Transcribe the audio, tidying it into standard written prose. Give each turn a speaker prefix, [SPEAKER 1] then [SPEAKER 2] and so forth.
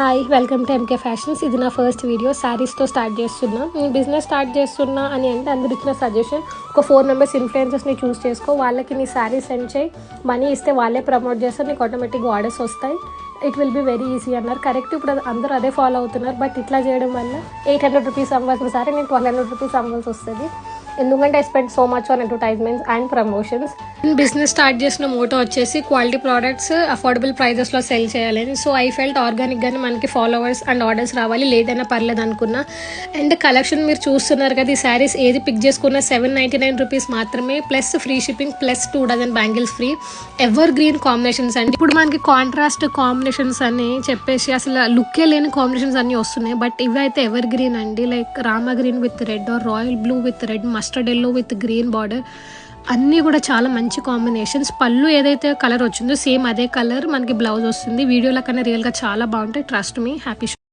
[SPEAKER 1] Hi welcome to MK fashions. ఇది నా first video. శారీస్తో స్టార్ట్ చేస్తున్నా. బిజినెస్ స్టార్ట్ చేస్తున్నా అని అంటే అందరు ఇచ్చిన సజెషన్ ఒక 4 మెంబర్స్ ఇన్ఫ్లుయెన్సర్స్ని చూస్ చేసుకో, వాళ్ళకి నీ శారీ సెండ్ చేయి, మనీ ఇస్తే వాళ్ళే ప్రమోట్ చేస్తారు, నీకు ఆటోమేటిక్గా ఆర్డర్స్ వస్తాయి, it will be very easy అన్నారు. కరెక్ట్, ఇప్పుడు అందరూ అదే ఫాలో అవుతున్నారు. బట్ ఇట్లా చేయడం వల్ల 800 రూపీస్ అవ్వాల్సిన సరే నేను 1200 రూపీస్ అవ్వాల్సి వస్తుంది. ఎందుకంటే I spend so much on advertisements and promotions. Business start చేసిన మోటో వచ్చేసి క్వాలిటీ ప్రోడక్ట్స్ అఫోర్డబుల్ ప్రైజెస్లో సెల్ చేయాలని. సో ఐ ఫెల్ట్ ఆర్గానిక్గానే మనకి ఫాలోవర్స్ అండ్ ఆర్డర్స్ రావాలి, లేదైనా పర్లేదు అనుకున్నా. అండ్ కలెక్షన్ మీరు చూస్తున్నారు కదా, ఈ శారీస్ ఏది పిక్ చేసుకున్న 799 రూపీస్ మాత్రమే, plus free shipping, plus 2 dozen bangles free. Evergreen combinations అండి. ఇప్పుడు మనకి కాంట్రాస్ట్ కాంబినేషన్స్ అని చెప్పేసి అసలు లుక్కే లేని కాంబినేషన్స్ అన్నీ వస్తున్నాయి. బట్ ఇవి అయితే ఎవర్ గ్రీన్ అండి. Like Rama green with red, or royal blue with red, mustard yellow with green border, అన్నీ కూడా చాలా మంచి కాంబినేషన్స్. పళ్ళు ఏదైతే కలర్ వచ్చిందో సేమ్ అదే కలర్ మనకి బ్లౌజ్ వస్తుంది. వీడియోలో కన్నా రియల్గా చాలా బాగుంటాయి. Trust me. హ్యాపీ